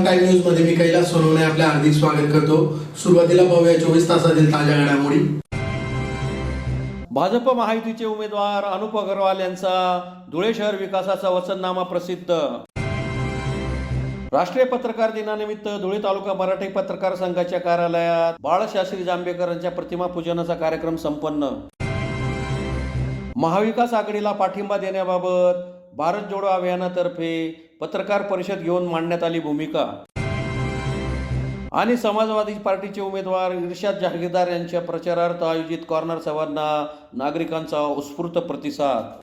Time news मध्ये मी कैलास सोनवणे आपले हार्दिक स्वागत करतो। सुरुवातीला पाहूया 24 तासातील ताज्या घडामोडी। भाजप महायुतीचे उमेदवार अनुप अग्रवाल यांचा धुळे शहर विकासाचा वचननामा प्रसिद्ध। राष्ट्रीय पत्रकार दिनानिमित्त धुळे तालुका मराठी पत्रकार संघाच्या कार्यालयात बाळशास्त्री जांभेकर यांच्या प्रतिमा पूजनाचा कार्यक्रम संपन्न। महाविकास आघाडीला पाठिंबा देण्याबाबत भारत जोडो अभियानातर्फे पत्रकार परिषद घेऊन मांडण्यात आली भूमिका। आणि समाजवादी पार्टीचे उमेदवार इर्शाद जहागीरदार यांच्या प्रचारार्थ आयोजित कॉर्नर सभांना नागरिकांचा उत्स्फूर्त प्रतिसाद।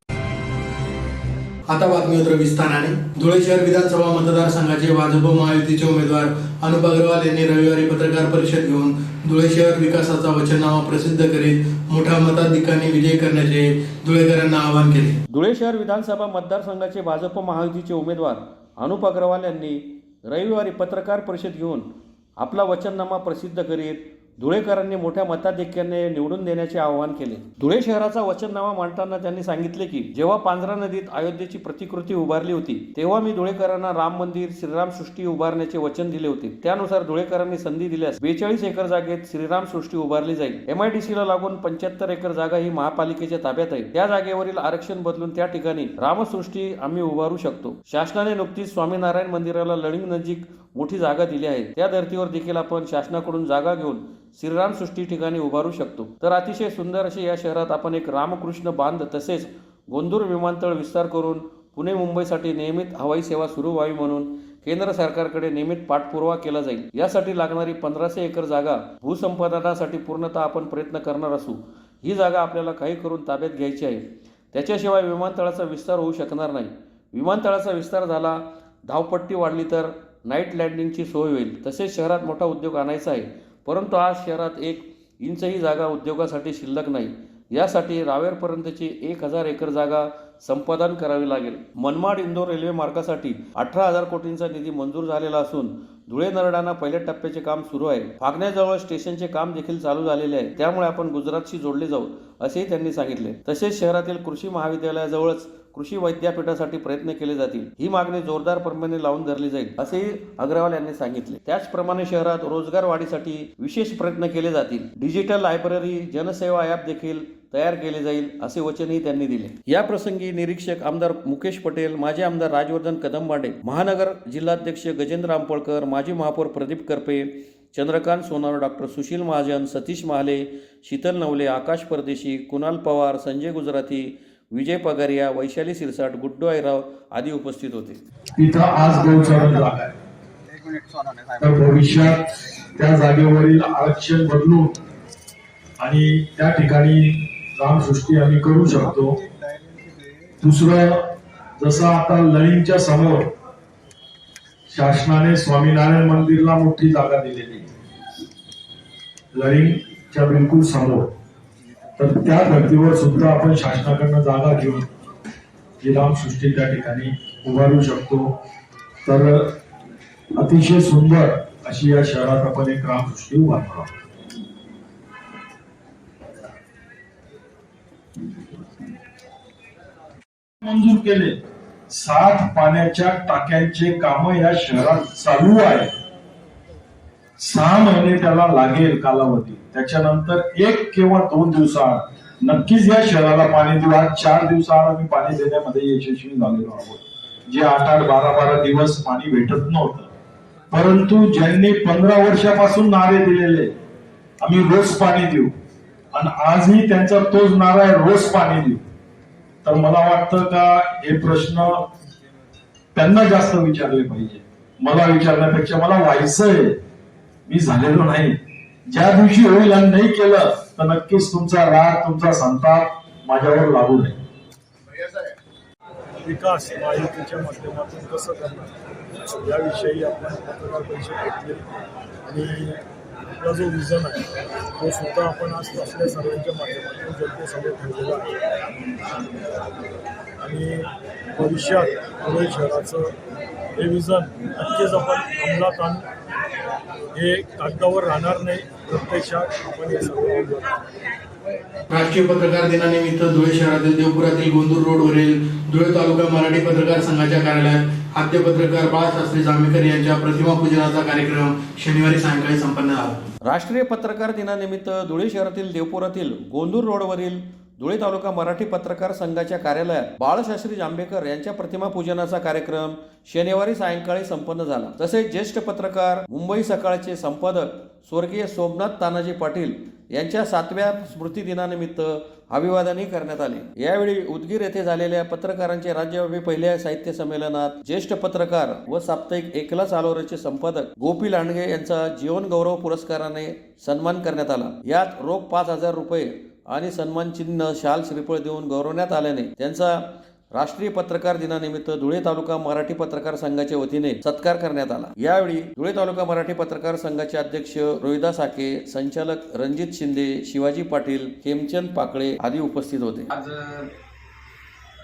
आता बातमीपत्र विस्ताराने। धुळे शहर विधानसभा मतदारसंघाचे भाजप महायुतीचे उमेदवार अनुप अग्रवाल यांनी रविवारी पत्रकार परिषद घेऊन धुळे शहर विकासाचा वचननामा प्रसिद्ध करीत मोठ्या मताधिक्याने विजय करण्याचे धुळेकरांना आवाहन केले। धुळे शहर विधानसभा मतदारसंघाचे भाजप महायुतीचे उमेदवार अनुप अग्रवाल यांनी रविवारी पत्रकार परिषद घेऊन आपला वचननामा प्रसिद्ध करीत धुळेकरांनी मोठ्या मताधिक्याने निवडून देण्याचे आवाहन केले। धुळे शहराचा वचननामा मांडताना त्यांनी सांगितले की जेव्हा पांझरा नदीत अयोध्येची प्रतिकृती उभारली होती तेव्हा मी धुळेकरांना राम मंदिर श्रीराम सृष्टी उभारण्याचे वचन दिले होते। त्यानुसार धुळेकरांनी संधी दिल्यास 42 एकर जागेत श्रीराम सृष्टी उभारली जाईल। MIDC ला लागून 75 एकर जागा ही महापालिकेच्या ताब्यात आहे। त्या जागेवरील आरक्षण बदलून त्या ठिकाणी रामसृष्टी आम्ही उभारू शकतो। शासनाने नुकतीच स्वामीनारायण मंदिराला लळिंग नजीक मोठी जागा दिली आहे। त्या धर्तीवर देखील आपण शासनाकडून जागा घेऊन श्रीराम सृष्टी ठिकाणी उभारू शकतो। तर अतिशय सुंदर असे या शहरात आपण एक रामकृष्ण बांध तसेच गोंदूर विमानतळ विस्तार करून पुणे मुंबईसाठी नियमित हवाई सेवा सुरू व्हावी म्हणून केंद्र सरकारकडे नियमित पाठपुरावा केला जाईल। यासाठी लागणारी 1500 एकर जागा भूसंपादनासाठी पूर्णतः आपण प्रयत्न करणार असू। ही जागा आपल्याला काही करून ताब्यात घ्यायची आहे। त्याच्याशिवाय विमानतळाचा विस्तार होऊ शकणार नाही। विमानतळाचा विस्तार झाला, धावपट्टी वाढली तर नाईट लँडिंगची सोय होईल। तसेच शहरात मोठा उद्योग आणायचा आहे, परंतु आज शहरात 1 इंचही जागा उद्योगासाठी शिल्लक नाही। यासाठी रावेरपर्यंतची 1000 एकर जागा संपादन करावी लागेल। मनमाड इंदोर रेल्वे मार्गासाठी 18,000 कोटींचा निधी मंजूर झालेला असून धुळे नरडाणा पहिल्या टप्प्याचे काम सुरू आहे। फागण्याजवळ स्टेशनचे काम देखील चालू झालेले आहे। त्यामुळे आपण गुजरातशी जोडले जाऊ असेही त्यांनी सांगितले। तसेच शहरातील कृषी महाविद्यालयाजवळच कृषी विद्यापीठासाठी प्रयत्न केले जातील। ही मागणी जोरदारपणे लावून धरली जाईल असेही अग्रवाल यांनी सांगितले। त्याचप्रमाणे शहरात रोजगार वाढीसाठी विशेष प्रयत्न केले जातील। डिजिटल लायब्ररी, जनसेवा ॲप देखील तयार केले जाईल असे वचनही त्यांनी दिले। या प्रसंगी निरीक्षक आमदार मुकेश पटेल, माजी आमदार राजवर्धन कदमबांडे, महानगर जिल्हाध्यक्ष गजेंद्र आंबोळकर, माजी महापौर प्रदीप करपे, चंद्रकांत सोनार, डॉक्टर सुशील महाजन, सतीश महाले, शीतल नवले, आकाश परदेशी, कुणाल पवार, संजय गुजराती, विजय पगारिया, वैशाली सिरसाट, गुड्डू आईराव आदी उपस्थित होते। तिथं आज गौचरण जागा आहे, तर भविष्यात त्या जागेवरील आरक्षण बदलून आणि त्या ठिकाणी रामसृष्टी आम्ही करू शकतो। दुसरं, जसं आता लळिंगच्या समोर शासनाने स्वामीनारायण मंदिरला मोठी जागा दिलेली, लळिंगच्या बिलकुल समोर, तर त्या धर्तीवर सुद्धा आपण शासनाकडनं जागा घेऊन ही रामसृष्टी त्या ठिकाणी उभारू शकतो। तर अतिशय सुंदर अशी या शहरात आपण एक रामसृष्टी उभारणार आहोत। मंजूर केले 7 पाण्याच्या टाक्यांचे काम या शहरात चालू आहे। 6 महिने त्याला लागेल कालावधी, त्याच्यानंतर 1 किंवा 2 दिवसात नक्कीच या शहराला पाणी देऊ। आज 4 दिवसाआड आम्ही पाणी देण्यामध्ये यशस्वी झालेलो आहोत। जे 8-8, 12-12 दिवस पाणी भेटत नव्हतं, परंतु ज्यांनी 15 वर्षापासून नारे दिलेले आम्ही रोज पाणी देऊ आणि आजही त्यांचा तोच नारा आहे, रोज पाणी देऊ। तर मला वाटतं का हे प्रश्न त्यांना जास्त विचारले पाहिजे, मला विचारण्यापेक्षा। मला व्हायचंय, मी झालेलो नाही। ज्या दिवशी होईल आणि नाही केलं तर नक्कीच तुमचा राग, तुमचा संताप माझ्यावर लागू नये। विकास महायुतीच्या माध्यमातून कसं करणार याविषयी आपण पत्रकार परिषद घेतली आणि आपला जो विजन आहे तो सुद्धा आपण आज आपल्या सर्वांच्या माध्यमातून जनतेसमोर ठेवलेला आहे। आणि भविष्यात धुळे शहराचं हे विजन नक्कीच आपण अंमलात आणू। हे कागदावर राहणार नाही, प्रत्यक्षात आपण हे सर्व राष्ट्रीय पत्रकार दिनानिमित्त धुळे शहरातील देवपुरातील गोंदूर रोडवरील धुळे तालुका मराठी पत्रकार संघाच्या कार्यालयात आद्य पत्रकार बाळशास्त्री जांभेकर यांच्या प्रतिमा पूजनाचा कार्यक्रम शनिवारी सायंकाळी संपन्न झाला. राष्ट्रीय पत्रकार दिनानिमित्त धुळे शहरातील देवपुरातील गोंदूर रोडवरील धुळे तालुका मराठी पत्रकार संघाच्या कार्यालयात बाळशास्त्री जांभेकर यांच्या प्रतिमा पूजनाचा कार्यक्रम शनिवारी सायंकाळी संपन्न झाला. तसेच ज्येष्ठ पत्रकार मुंबई सकाळचे संपादक स्वर्गीय सोमनाथ तानाजी पाटील यांच्या 7व्या स्मृती दिनानिमित्त अभिवादनही करण्यात आले. यावेळी उदगीर येथे झालेल्या पत्रकारांचे राज्यव्यापी पहिल्या साहित्य संमेलनात ज्येष्ठ पत्रकार व साप्ताहिक एकला चालोरेचे संपादक गोपी लांडगे यांचा जीवन गौरव पुरस्काराने सन्मान करण्यात आला. यात रोख 5,000 रुपये आणि सन्मान चिन्ह, शाल, श्रीफळ देऊन गौरवण्यात आल्याने त्यांचा राष्ट्रीय पत्रकार दिनानिमित्त धुळे तालुका मराठी पत्रकार संघाच्या वतीने सत्कार करण्यात आला. यावेळी धुळे तालुका मराठी पत्रकार संघाचे अध्यक्ष रोहिदास हाके, संचालक रणजित शिंदे, शिवाजी पाटील, हेमचंद पाकळे आदी उपस्थित होते. आज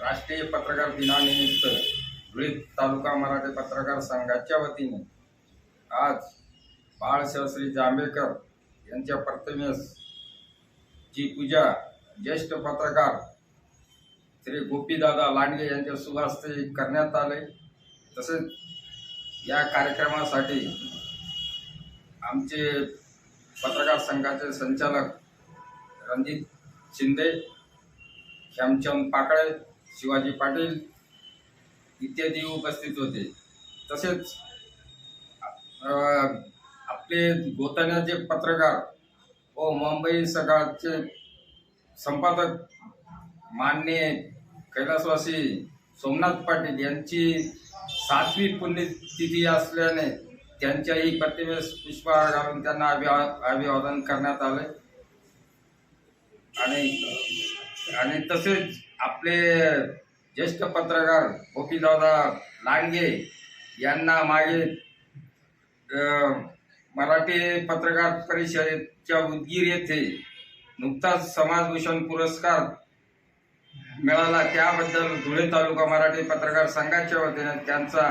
राष्ट्रीय पत्रकार दिनानिमित्त धुळे तालुका मराठी पत्रकार संघाच्या वतीने आज बाळशास्त्री जांभेकर यांच्या प्रतिमेस ची पूजा ज्येष्ठ पत्रकार श्री गोपीदादा लांडगे यांच्या सुहस्ते करण्यात आले. तसेच या कार्यक्रमासाठी आमचे पत्रकार संघाचे संचालक रणजित शिंदे, हेमचंद पाकळे, शिवाजी पाटील इत्यादी उपस्थित होते. तसेच आपले गोताण्याचे पत्रकार व मुंबई सकाळचे संपादक माननीय कैलासवासी सोमनाथ पाटील यांची 7वी पुण्यतिथी असल्याने त्यांच्याही प्रतिमेस पुष्पहार घालून त्यांना अभिवादन करण्यात आले. आणि तसेच आपले ज्येष्ठ पत्रकार गोपीदादा लांडगे यांना मागे मराठी पत्रकार परिषदेच्या उदगीर येथे नुकताच समाजभूषण पुरस्कार मिळाला. त्याबद्दल धुळे तालुका मराठी पत्रकार संघाच्या वतीने त्यांचा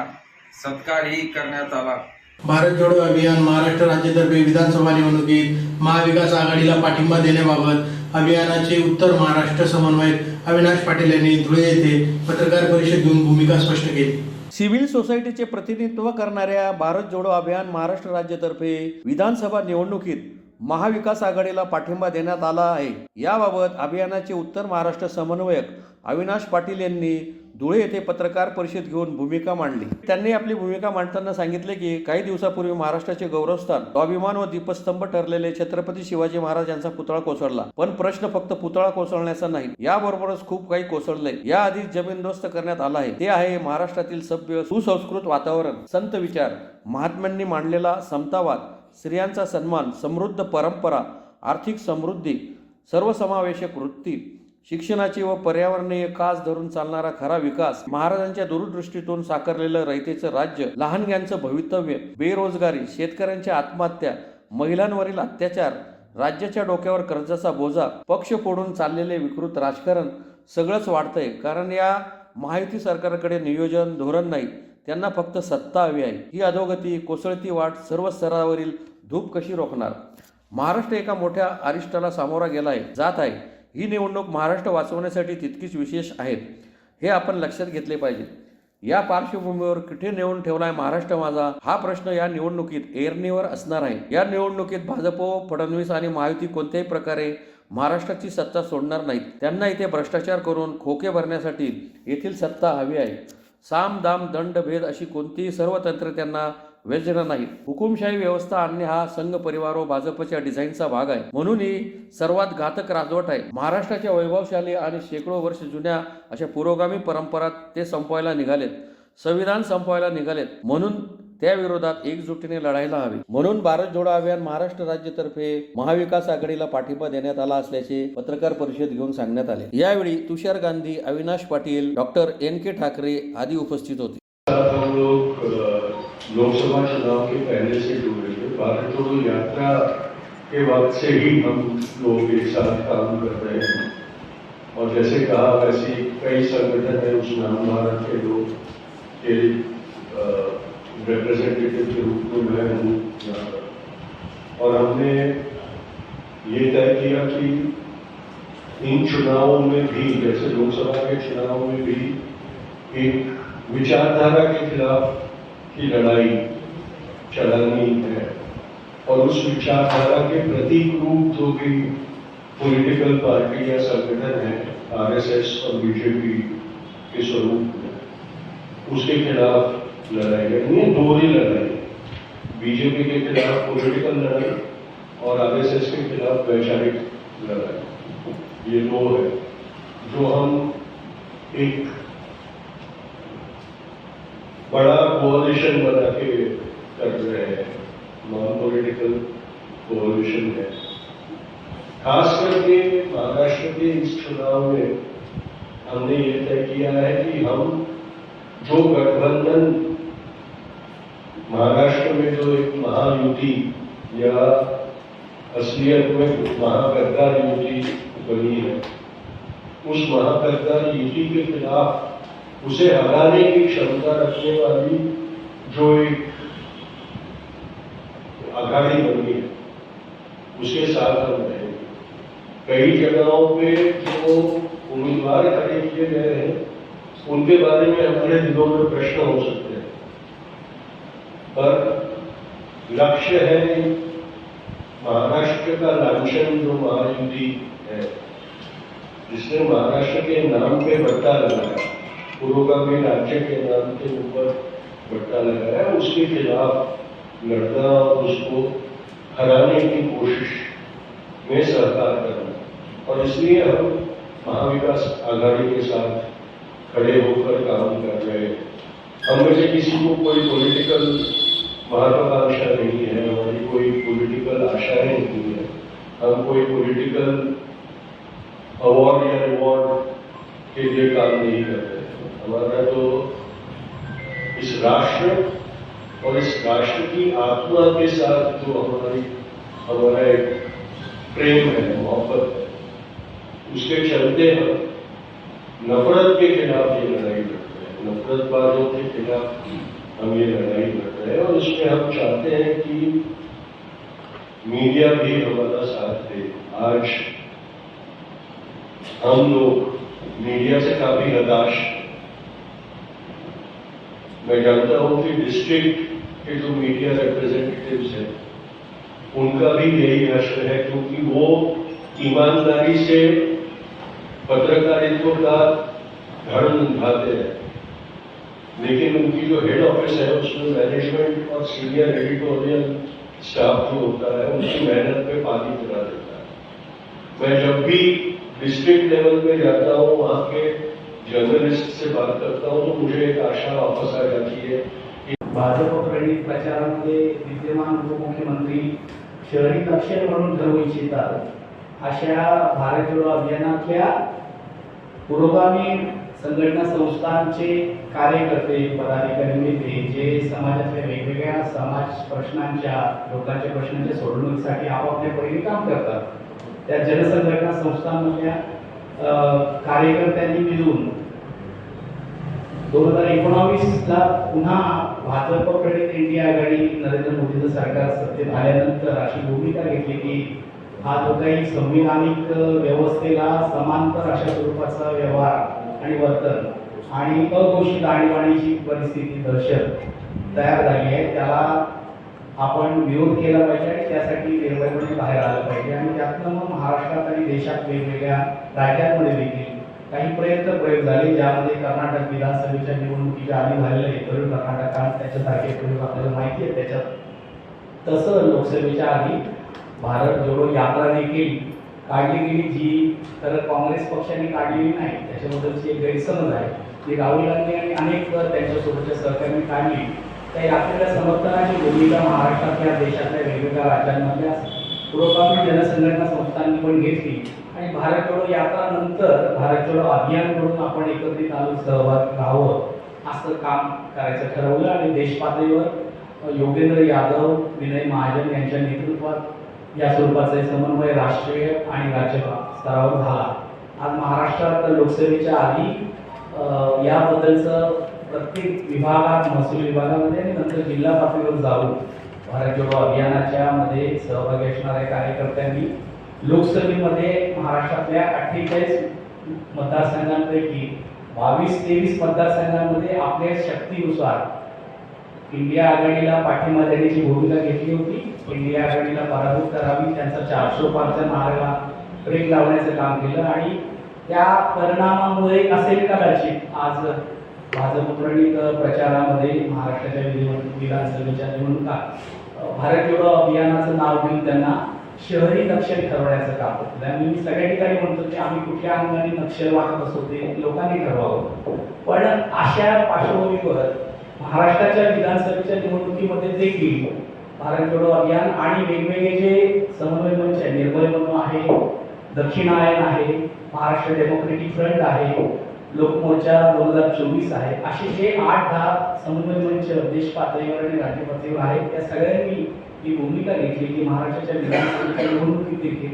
सत्कारही करण्यात आला. भारत जोडो अभियान महाराष्ट्र राज्यातर्फे विधानसभा निवडणुकीत महाविकास आघाडीला पाठिंबा देण्याबाबत अभियानाचे उत्तर महाराष्ट्र समन्वयक अविनाश पाटील यांनी धुळे येथे पत्रकार परिषद घेऊन भूमिका स्पष्ट केली. सिव्हिल सोसायटीचे प्रतिनिधित्व करणाऱ्या भारत जोडो अभियान महाराष्ट्र राज्यातर्फे विधानसभा निवडणुकीत महाविकास आघाडीला पाठिंबा देण्यात आला आहे. याबाबत अभियानाचे उत्तर महाराष्ट्र समन्वयक अविनाश पाटील यांनी धुळे येथे पत्रकार परिषद घेऊन भूमिका मांडली. त्यांनी आपली भूमिका मांडताना सांगितले की काही दिवसापूर्वी महाराष्ट्राचे गौरवस्थान, स्वाभिमान व दीपस्तंभ ठरलेले छत्रपती शिवाजी महाराज यांचा पुतळा कोसळला. पण प्रश्न फक्त पुतळा कोसळण्याचा नाही, याबरोबरच खूप काही कोसळले. याआधी जमीनदोस्त करण्यात आला आहे. ते आहे महाराष्ट्रातील सभ्य सुसंस्कृत वातावरण, संत विचार, महात्म्यांनी मांडलेला समतावाद, स्त्रियांचा सन्मान, समृद्ध परंपरा, आर्थिक समृद्धी, सर्वसमावेशक वृत्ती, शिक्षणाची व पर्यावरणीय कास धरून चालणारा खरा विकास, महाराजांच्या दूरदृष्टीतून साकारलेलं रयतेचं राज्य, लहानग्यांचं भवितव्य, बेरोजगारी, शेतकऱ्यांच्या आत्महत्या, महिलांवरील अत्याचार, राज्याच्या डोक्यावर कर्जाचा बोजा, पक्ष फोडून चाललेले विकृत राजकारण सगळंच वाढतंय. कारण या महायुती सरकारकडे नियोजन, धोरण नाही. त्यांना फक्त सत्ता हवी आहे. ही अधोगती, कोसळती वाट, सर्व स्तरावरील धूप कशी रोखणार? महाराष्ट्र एका मोठ्या अरिष्टाला सामोरा गेला आहे, जात आहे. ही निवडणूक महाराष्ट्र वाचवण्यासाठी तितकीच विशेष आहे, हे आपण लक्षात घेतले पाहिजे. या पार्श्वभूमीवर कुठे नेऊन ठेवलाय महाराष्ट्र माझा, हा प्रश्न या निवडणुकीत ऐरणीवर असणार आहे. या निवडणुकीत भाजप, फडणवीस आणि महायुती कोणत्याही प्रकारे महाराष्ट्राची सत्ता सोडणार नाहीत. त्यांना इथे भ्रष्टाचार करून खोके भरण्यासाठी येथील सत्ता हवी आहे. साम, दाम, दंड, भेद अशी कोणतीही सर्व तंत्र त्यांना व्यजन नाही. हुकुमशाही व्यवस्था आणणे हा संघ परिवार व भाजपच्या डिझाईनचा भाग आहे. म्हणून ही सर्वात घातक राजवट आहे. महाराष्ट्राच्या वैभवशाली आणि शेकडो वर्ष जुन्या अशा पुरोगामी परंपरात ते संपवायला निघालेत, संविधान संपवायला निघालेत. म्हणून त्या विरोधात एकजुटीने लढायला हवे. म्हणून भारत जोडो अभियान महाराष्ट्र राज्यातर्फे महाविकास आघाडीला पाठिंबा देण्यात आला असल्याचे पत्रकार परिषद घेऊन सांगण्यात आले. यावेळी तुषार गांधी, अविनाश पाटील, डॉक्टर NK ठाकरे आदी उपस्थित होते. लोकसभा चुनाव के पहले से जुड़े थे। भारत जोड़ो यात्रा के वक्त से ही हम लोग एक साथ काम कर रहे हैं और जैसे कहा वैसे कई संगठन है उसमें हम भारत के लोग के रिप्रेजेंटेटिव के रूप में मैं हूँ और हमने ये तय किया कि चुनावों में भी, जैसे लोकसभा के चुनाव में भी एक विचारधारा के खिलाफ की लड़ाई चलानी है और उस विचारधारा के प्रतीक रूप जो भी पॉलिटिकल पार्टी या संगठन है आरएसएस और बीजेपी के स्वरूप में, उसके खिलाफ लड़ाई लड़नी है। दोहरी लड़ाई, बीजेपी के खिलाफ पॉलिटिकल लड़ाई और आरएसएस के खिलाफ वैचारिक लड़ाई, ये दो है जो हम एक बड़ा कोalition बना के कर रहे हैं, नॉन पॉलिटिकल कोalition है। खास करके महाराष्ट्र के इस चुनाव में हमने ये तय किया है कि हम जो गठबंधन महाराष्ट्र में जो एक महायुति या असलियत में महागठबंधन युति बनी है, उस महागठबंधन युति के खिलाफ उसे हराने की क्षमता रखने वाली जो एक अघाड़ी बनी है, उसके साथ हम रहेंगे। कई जगहों पे जो उम्मीदवार खड़े किए गए हैं उनके बारे में हमारे दिलों में प्रश्न हो सकते हैं, पर लक्ष्य है महाराष्ट्र का लांछन जो महायुति है, जिसने महाराष्ट्र के नाम पे बट्टा लगाया, पुरोगामी राज्य के नाम के ऊपर बट्टा लगाया, उसके खिलाफ लड़ना और उसको हराने की कोशिश में सहकार करना। और इसलिए हम महाविकास आघाड़ी के साथ खड़े होकर काम कर रहे हैं। हम में से किसी को कोई पॉलिटिकल महत्वाकांक्षा नहीं है, हमारी कोई पॉलिटिकल आशाएं नहीं है, हम कोई पॉलिटिकल अवार्ड या रिवॉर्ड के लिए काम नहीं कर रहे। हमारा तो इस राष्ट्र और इस राष्ट्र की आत्मा के साथ जो हमारा एक प्रेम है, मोहब्बत है, उसके चलते हम नफरत के खिलाफ ये लड़ाई लड़ते हैं, नफरतबाजों के खिलाफ हम ये लड़ाई लड़ते हैं। और इसमें हम चाहते हैं कि मीडिया भी हमारा साथ दे। आज हम लोग मीडिया से काफी हताश, मैं जानता हूं कि डिस्ट्रिक्ट के जो मीडिया रिप्रेजेंटेटिव्स हैं उनका भी यही हश्र है, क्योंकि वो ईमानदारी से पत्रकारित्व का धर्म निभाते हैं, लेकिन उनकी जो हेड ऑफिस है उसमें मैनेजमेंट और सीनियर एडिटोरियल स्टाफ जो होता है उनकी मेहनत पे पानी फिरा देता है। मैं जब भी डिस्ट्रिक्ट लेवल पे जाता हूँ, वहाँ के जर्नलिस्ट से बात करता हूँ, तो मुझे एक आशा वापस आ जाती है कि भाजप प्रणित प्रचारामध्ये विद्यमान उपमुख्यमंत्री शहरी नक्षल म्हणून ठरवू इच्छितात अशा भारत जोडो अभियानातल्या पुरोगामी संघटना संस्थांचे कार्यकर्ते पदाधिकारी नेते जे समाजातल्या वेगवेगळ्या समाज प्रश्नांच्या लोकांच्या प्रश्नांच्या सोडवणुकीसाठी आपापल्या परीने काम करतात, त्या जनसंघटना संस्थांमधल्या कार्यकर्त्यांनी मिळून 2019ला पुन्हा भाजप प्रणित इंडिया आघाडी नरेंद्र मोदीचं सरकार सत्तेत आल्यानंतर अशी भूमिका घेतली की हा जो काही संविधानिक व्यवस्थेला समांतर अशा स्वरूपाचा व्यवहार आणि वर्तन आणि अघोषित आणीबाणीची परिस्थिती दहशत तयार झाली आहे, त्याला आपण विरोध केला पाहिजे आणि त्यासाठी निर्भयपणे बाहेर आलं पाहिजे। आणि त्यातनं मग महाराष्ट्रात आणि देशात वेगवेगळ्या राज्यांमध्ये देखील काही प्रयोग झाले, ज्यामध्ये कर्नाटक विधानसभेच्या निवडणुकीच्या आधी झालेले तरुण कर्नाटकात त्याच्यासारखे प्रयोग आपल्याला माहिती आहे। त्याच्यात तसं लोकसभेच्या आधी भारत जोडो यात्रा देखील काढली गेली, जी तर काँग्रेस पक्षाने काढलेली नाही, त्याच्याबद्दलची एक गैरसमज आहे ती राहुल गांधी आणि अनेक त्यांच्यासोबतच्या सहकार्याने काढली। त्या यात्रेला समर्थनाची भूमिका महाराष्ट्रातल्या देशातल्या वेगवेगळ्या राज्यांमधल्या पुरोगामी जनसंघटना संस्थांनी पण घेतली आणि भारत जोडो यात्रा नंतर भारत जोडो अभियान करून आपण एकत्रित आलो सहभागी राहावं असं काम करायचं ठरवलं आणि देश पातळीवर योगेंद्र यादव, विनय महाजन यांच्या नेतृत्वात या स्वरूपाचा समन्वय राष्ट्रीय आणि राज्य स्तरावर झाला। आज महाराष्ट्रात लोकसभेच्या आधी याबद्दलचं प्रत्येक विभागात, महसूल विभागामध्ये आणि नंतर जिल्हा पातळीवर जाऊन भारत जोडो अभियानाच्या मध्ये सहभागी असणाऱ्या कार्यकर्त्यांनी लोकसभेमध्ये महाराष्ट्रातल्या 48 मतदारसंघांपैकी 22-23 मतदारसंघांमध्ये आपल्या शक्तीनुसार इंडिया आघाडीला पाठिंबा देण्याची भूमिका घेतली होती. इंडिया आघाडीला पराभूत करावी, त्यांचा 400 पारच्या नाऱ्याला ब्रेक लावण्याचं काम केलं आणि त्या परिणामामुळे असेल कदाचित आज भाजप प्रणित प्रचारामध्ये महाराष्ट्राच्या विधानसभेच्या निवडणुका भारत जोडो अभियानाचं नाव घेऊन त्यांना शहरी नक्षल ठरवण्याचं काम होतं. आणि मी सगळ्या ठिकाणी म्हणतो की आम्ही कुठल्या अंगाने नक्षल वाटत असतो ते लोकांनी ठरवावं. पण अशा पार्श्वभूमीवर महाराष्ट्राच्या विधानसभेच्या निवडणुकीमध्ये देखील भारत जोडो अभियान आणि वेगवेगळे जे समन्वय मंच आहे, निर्भय मनो आहे, दक्षिणायन आहे, महाराष्ट्र डेमोक्रेटिक फ्रंट आहे, लोकमोर्चा 2024 आहे, असे जे 8-10 समन्वय मंच देश पातळीवर आणि राज्य पातळीवर आहेत, त्या सगळ्यांनी ही भूमिका घेतली की महाराष्ट्राच्या विधानसभेच्या निवडणुकीत देखील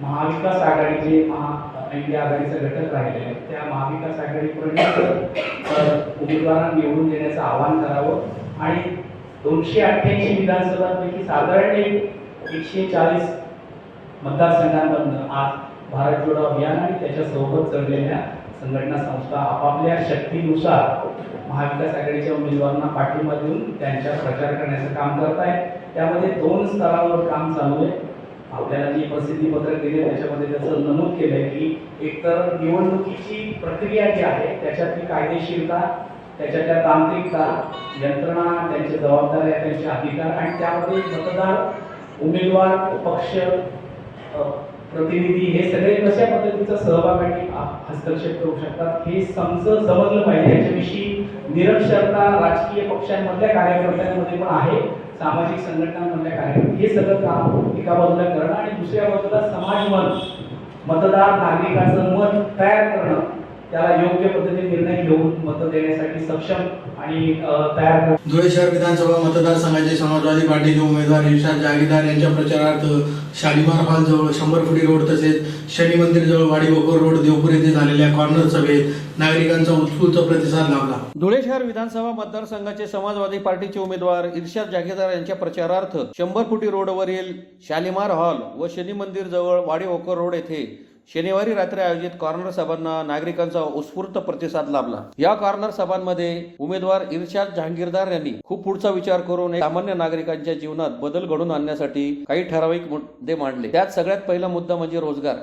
महाविकास आघाडीचे इंडिया आघाडीचा घटक राहिले त्या महाविकास आघाडीपर्यंत उमेदवारांना निवडून देण्याचं आवाहन करावं आणि 288 विधानसभांपैकी साधारण 140 मतदारसंघांमधून आज भारत जोडो अभियान आणि त्याच्या सोबत चढलेल्या संघटना संस्था आपापल्या शक्तीनुसार महाविकास आघाडीच्या उमेदवारांना पाठिंबा देऊन त्यांच्या प्रचार करण्याचं काम करत आहे. त्यामध्ये 2 स्तरावर काम चालू आहे. आपल्याला जी प्रसिद्धी पत्रक दिले त्याच्यामध्ये त्याचं नमूद केलंय की एकतर निवडणुकीची प्रक्रिया जी आहे त्याच्यातली कायदेशीरता, त्याच्यातल्या तांत्रिकता, यंत्रणा, त्यांच्या जबाबदाऱ्या, त्यांचे अधिकार आणि त्यामध्ये मतदार, उमेदवार, पक्ष, प्रतिनिधी हे सगळे कशा पद्धतीचा सहभाग आणि हस्तक्षेप करू शकतात हे समजलं पाहिजे. याच्याविषयी निरक्षरता राजकीय पक्षांमधल्या कार्यकर्त्यांमध्ये पण आहे, सामाजिक संघटनांमधल्या कार्यकर्ते, हे सगळं काम एका बाजूला करणं आणि दुसऱ्या बाजूला समाज मत, मतदार नागरिकांचं मत तयार करणं, त्याला योग्य पद्धतीने निर्णय घेऊन मत देण्यासाठी सक्षम आणि तयार करणं. धुळे शहर विधानसभा मतदारसंघाचे समाजवादी पार्टीचे उमेदवार इर्शाद जहागीरदार यांच्या प्रचारार्थ शालिमार हॉल जवळ 100 फुटी रोड तसेच शनी मंदिर जवळ वाडी बकोर रोड देवपूर येथे झालेल्या कॉर्नर सभेत नागरिकांचा उत्स्फूर्त प्रतिसाद लाभला. धुळे शहर विधानसभा मतदारसंघाचे समाजवादी पार्टीचे उमेदवार इर्शाद जहागीरदार यांच्या प्रचारार्थ 100 फुटी रोडवरील शालिमार हॉल व शनी मंदिर जवळ वाडी बकोर रोड येथे शनिवारी रात्री आयोजित कॉर्नर सभांना नागरिकांचा उत्स्फूर्त प्रतिसाद लाभला. या कॉर्नर सभांमध्ये उमेदवार इर्शाद जहागीरदार यांनी खूप पुढचा विचार करून सामान्य नागरिकांच्या जीवनात बदल घडवून आणण्यासाठी काही ठराविक मुद्दे मांडले. त्यात सगळ्यात पहिला मुद्दा म्हणजे रोजगार.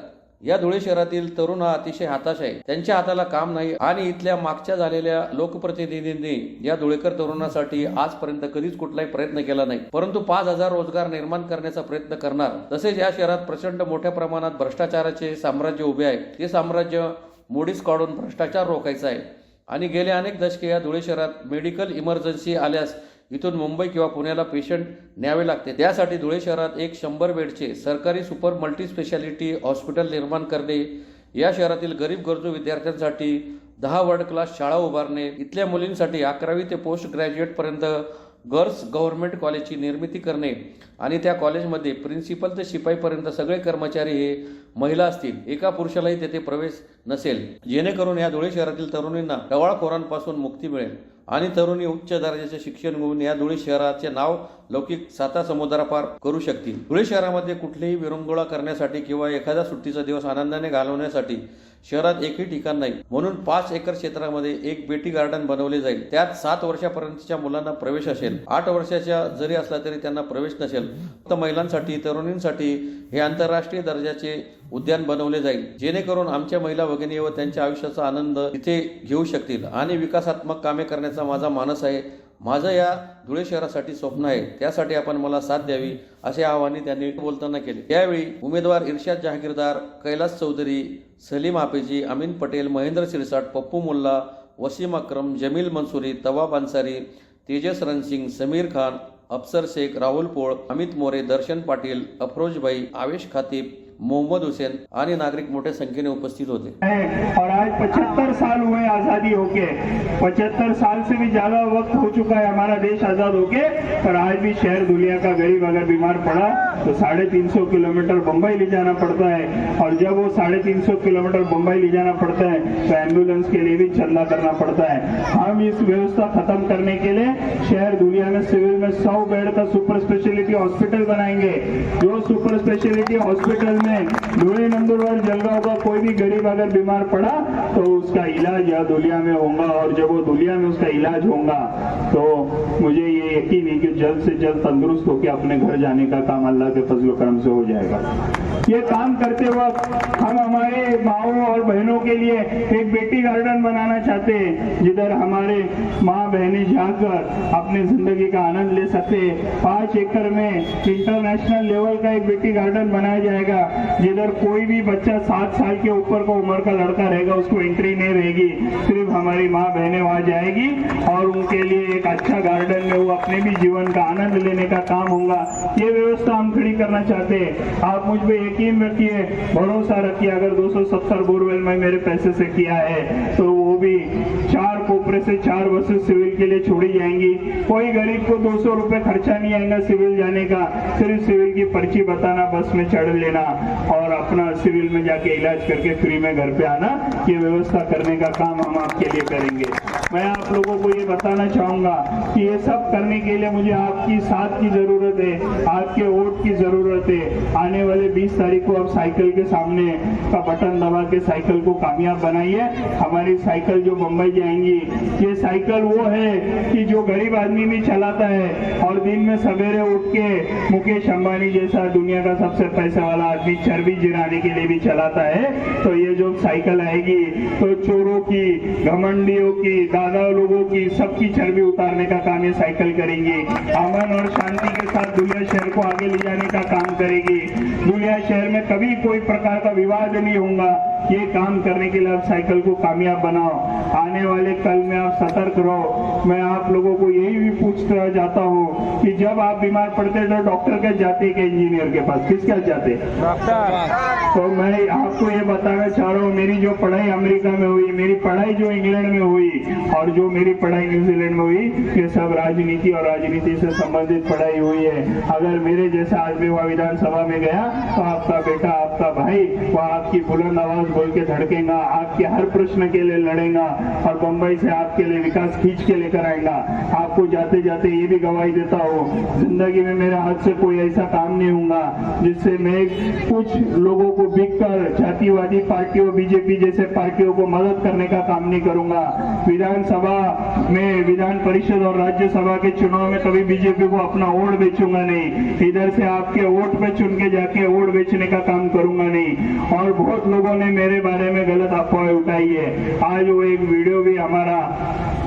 या धुळे शहरातील तरुण हा अतिशय हताश आहे. त्यांच्या हाताला काम नाही आणि इथल्या मागच्या झालेल्या लोकप्रतिनिधींनी या धुळेकर तरुणांसाठी आजपर्यंत कधीच कुठलाही प्रयत्न केला नाही, परंतु 5,000 रोजगार निर्माण करण्याचा प्रयत्न करणार. तसेच या शहरात प्रचंड मोठ्या प्रमाणात भ्रष्टाचाराचे साम्राज्य उभे आहे. ते साम्राज्य मोडीस काढून भ्रष्टाचार रोखायचा आहे आणि गेले अनेक दशके या धुळे शहरात मेडिकल इमर्जन्सी आल्यास इथून मुंबई किंवा पुण्याला पेशंट न्यावे लागते. त्यासाठी धुळे शहरात एक 100 बेडचे सरकारी सुपर मल्टी स्पेशालिटी हॉस्पिटल निर्माण करणे, या शहरातील गरीब गरजू विद्यार्थ्यांसाठी 10 वर्ल्ड क्लास शाळा उभारणे, इथल्या मुलींसाठी 11वी ते पोस्ट ग्रॅज्युएट पर्यंत गर्ल्स गव्हर्नमेंट कॉलेजची निर्मिती करणे आणि त्या कॉलेजमध्ये प्रिन्सिपल ते शिपाईपर्यंत सगळे कर्मचारी हे महिला असतील. एका पुरुषालाही तेथे प्रवेश नसेल, जेणेकरून या धुळे शहरातील तरुणींना टवाळखोरांपासून मुक्ती मिळेल आणि तरुणी उच्च दर्जाचे शिक्षण घेऊन या धुळे शहराचे नाव लौकिक साता समुद्रापार करू शकतील. धुळे शहरामध्ये कुठलीही विरंगुळा करण्यासाठी किंवा एखादा सुट्टीचा दिवस आनंदाने घालवण्यासाठी शहरात एकही ठिकाण नाही. म्हणून 5 एकर क्षेत्रामध्ये एक बेटी गार्डन बनवले जाईल. त्यात 7 वर्षापर्यंतच्या मुलांना प्रवेश असेल. 8 वर्षाच्या जरी असला तरी त्यांना प्रवेश नसेल. फक्त महिलांसाठी, तरुणींसाठी हे आंतरराष्ट्रीय दर्जाचे उद्यान बनवले जाईल, जेणेकरून आमच्या महिला भगिनी व त्यांच्या आयुष्याचा आनंद इथे घेऊ शकतील आणि विकासात्मक कामे करण्याचा माझा मानस आहे. माझं या धुळे शहरासाठी स्वप्न आहे, त्यासाठी आपण मला साथ द्यावी असे आवाहन त्यांनी बोलताना केले. यावेळी उमेदवार इर्शाद जहागीरदार, कैलास चौधरी, सलीम हाफेजी, अमीन पटेल, महेंद्र सिरसाट, पप्पू मुल्ला, वसीम अक्रम, जमील मंसुरी, तवाब अन्सारी, तेजस रणसिंग, समीर खान, अफसर शेख, राहुल पोळ, अमित मोरे, दर्शन पाटील, अफरोज भाई, आवेश खातीब, मोहम्मद हुसैन आणि नागरिक मोठ्या संख्येने उपस्थित होते. और आज 75 साल हुए आजादी होके, 75 साल से भी ज्यादा वक्त हो चुका है हमारा देश आजाद होके, पर आज भी शहर दुनिया का गरीब अगर बीमार पड़ा तो 350 किलोमीटर बम्बई ले जाना पड़ता है, और जब वो 350 किलोमीटर बम्बई ले जाना पड़ता है तो एम्बुलेंस के लिए भी चंदा करना पड़ता है. हम इस व्यवस्था खत्म करने के लिए शहर दुनिया में सिविल में 100 बेड का सुपर स्पेशलिटी हॉस्पिटल बनाएंगे. जो सुपर स्पेशलिटी हॉस्पिटल में धुले नंदुरबार जलगांव का कोई भी गरीब अगर बीमार पड़ा तो उसका इलाज यहाँ धुलिया में होगा, और जब वो धुलिया में उसका इलाज होगा तो मुझे ये यकीन है कि जल्द से जल्द तंदुरुस्त होकर अपने घर जाने का काम अल्लाह के फजल करम से हो जाएगा। ये काम करते वक्त हम हमारे माओं और बहनों के लिए एक बेटी गार्डन बनाना चाहते हैं, जिधर हमारे माँ बहनें जाकर अपने जिंदगी का आनंद ले सकते। 5 एकड़ में इंटरनेशनल लेवल का एक बेटी गार्डन बनाया जाएगा, जिधर कोई भी बच्चा 7 साल के ऊपर का उम्र का लड़का रहेगा उसको एंट्री नहीं रहेगी, सिर्फ हमारी माँ बहनें वहाँ जाएगी और उनके लिए एक अच्छा गार्डन में वो अपने भी जीवन का आनंद लेने का काम होगा। ये व्यवस्था हम खड़ी करना चाहते हैं। आप मुझ पे यकीन रखिए, भरोसा रखिए, अगर 270 बोरवेल में मेरे पैसे से किया है तो वो भी 4 कोपरे से 4 बसें सिविल के लिए छोड़ी जाएंगी। कोई गरीब को 200 रुपए खर्चा नहीं आएगा सिविल जाने का, सिर्फ सिविल की पर्ची बताना, बस में चढ़ लेना और अपना सिविल में जाके इलाज करके फ्री में घर पे आना। ये व्यवस्था करने का काम हम आपके लिए करेंगे। मैं आप लोगों को ये बताना चाहूंगा कि ये सब करने के लिए मुझे आपकी साथ की जरूरत है, आपके वोट की जरूरत है। आने वाले 20 तारीख को आप साइकिल के सामने का बटन दबा के साइकिल को कामयाब बनाइए। हमारी साइकिल जो बम्बई जाएंगी, ये साइकिल वो है कि जो गरीब आदमी भी चलाता है और दिन में सवेरे उठ के मुकेश अंबानी जैसा दुनिया का सबसे पैसे वाला आदमी चर्बी जिराने के लिए भी चलाता है। तो ये जो साइकिल आएगी तो चोरों की, घमंडियों की, दादा लोगों की, सबकी चर्बी उतारने का काम ये साइकिल करेंगी। अमन और शांति के साथ दुनिया शहर को आगे ले जाने का काम करेगी। दुनिया शहर में कभी कोई प्रकार का विवाद नहीं होगा। ये काम करने के लिए आप साइकिल को कामयाब बनाओ। आने वाले कल में आप सतर्क रहो। मैं आप लोगों को यही भी पूछना चाहता हूँ कि जब आप बीमार पड़ते तो डॉक्टर के जाते कि इंजीनियर के पास, किसके जाते? तो मैं आपको ये बताना चाह रहा हूँ, मेरी जो पढ़ाई अमेरिका में हुई, मेरी पढ़ाई जो इंग्लैंड में हुई और जो मेरी पढ़ाई न्यूजीलैंड में हुई, ये सब राजनीति और राजनीति से संबंधित पढ़ाई हुई है। अगर मेरे जैसा आदमी वहाँ विधानसभा में गया तो आपका बेटा, आपका भाई वहाँ आपकी बुलंद आवाज बोल के धड़केगा, आपके हर प्रश्न के लिए लड़ेगा और बम्बई से आपके लिए विकास खींच के लेकर आएगा। आपको जाते जाते ये भी गवाही देता हूँ, जिंदगी में मेरे हाथ से कोई ऐसा काम नहीं होगा जिससे मैं कुछ लोगों को बिककर जातिवादी पार्टियों, बीजेपी जैसे पार्टियों को मदद करने का काम नहीं करूंगा। विधानसभा में, विधान परिषद और राज्यसभा के चुनाव में कभी बीजेपी को अपना वोट बेचूंगा नहीं। इधर से आपके वोट पे चुन के जाके वोट बेचने का काम करूंगा नहीं। और बहुत लोगों ने मेरे बारे में गलत अफवाह उठाई है। आज वो एक वीडियो भी हमारा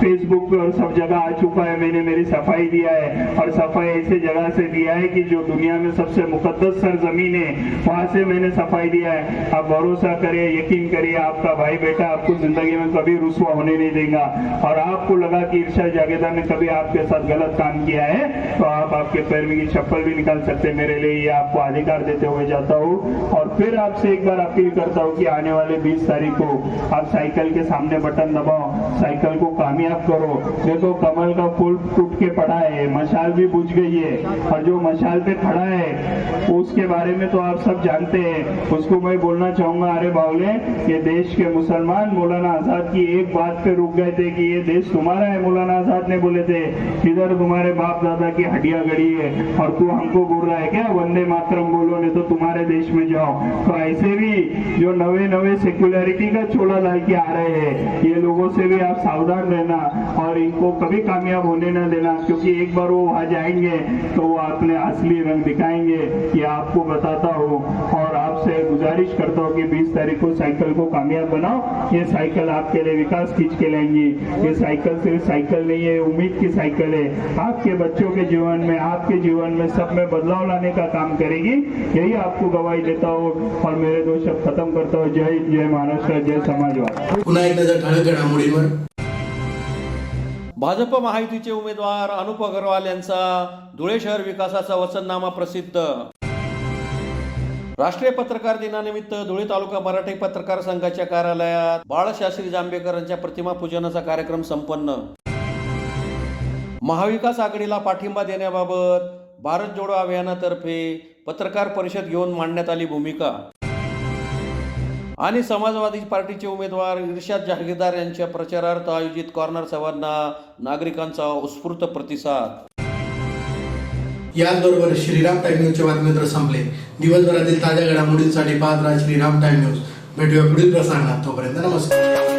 फेसबुक पे और सब जगह आ चुका है। मैंने मेरी सफाई दिया है और सफाई ऐसे जगह से दिया है कि जो दुनिया में सबसे मुकद्दस सरजमीन है वहां से मैंने सफाई दिया है। आप भरोसा करिए, यकीन करिए, आपका भाई बेटा आपको जिंदगी में कभी रुसवा होने नहीं देगा। और आपको लगा कि इरशाद जागीरदार ने कभी आपके साथ गलत काम किया है तो आप आपके पैर में की चप्पल भी निकाल सकते। मेरे लिए ये आपको अधिकार देते हुए जाता हूँ और फिर आपसे एक बार अपील करता हूँ कि आने वाले 20 तारीख को आप साइकिल के सामने बटन दबाओ, साइकिल को कामयाब करो। देखो कमल का फूल टूट के पड़ा है, मशाल भी बुझ गई है और जो मशाल पे खड़ा है उसके बारे में तो आप सब जानते हैं। उसको मैं बोलना चाहूंगा, अरे बावले, ये देश के मुसलमान मौलाना आजाद की एक बात पे रुक गए थे कि ये देश तुम्हारा है। मौलाना आजाद ने बोले थे इधर तुम्हारे बाप दादा की हड्डियां गड़ी है और तू हमको बोल रहा है क्या वंदे मातरम बोलो, नहीं तो तुम्हारे देश में जाओ। तो ऐसे भी जो नवे सेक्युलरिटी का चोला ला के आ रहे हैं, ये लोगों से भी आप सावधान रहना और इनको कभी कामयाब होने न देना, क्योंकि एक बार वो वहां जाएंगे तो वो अपने असली रंग दिखाएंगे। ये आपको बताता हूँ और आपसे गुजारिश करता हूँ कि 20 तारीख को साइकिल को कामयाब बनाओ। ये साइकिल आपके लिए विकास खींच के लाएंगी। ये साइकिल सिर्फ साइकिल नहीं है, उम्मीद की साइकिल है। आपके बच्चों के जीवन में, आपके जीवन में सब में बदलाव लाने का काम करेगी। यही आपको गवाही देता हूँ और मेरे 2 शब्द खत्म करता हूँ। जय हिंद, जय महाराष्ट्र, जय समाजवाद। पुन्हा एक नजर ठळक घडामोडींवर। भाजप महायुतीचे उमेदवार अनुप अग्रवाल यांचा धुळे शहर विकासाचा वचननामा प्रसिद्ध। राष्ट्रीय पत्रकार दिनानिमित्त धुळे तालुका मराठी पत्रकार संघाच्या कार्यालयात बाळशास्त्री जांभेकरांच्या प्रतिमा पूजनाचा कार्यक्रम संपन्न। महाविकास आघाडीला पाठिंबा देण्याबाबत भारत जोडो अभियानातर्फे पत्रकार परिषद घेऊन मांडण्यात आली भूमिका। आणि समाजवादी पार्टीचे उमेदवार इरशाद जागीरदार यांच्या प्रचारार्थ आयोजित कॉर्नर सभांना नागरिकांचा उत्स्फूर्त प्रतिसाद। याचबरोबर श्रीराम टाइम न्यूजचे बातमीपत्र संपले. दिवसभरातील ताज्या घडामोडींसाठी पाहत राहा श्रीराम टाइम न्यूज. भेटूया पुढील प्रसारणात. तोपर्यंत नमस्कार.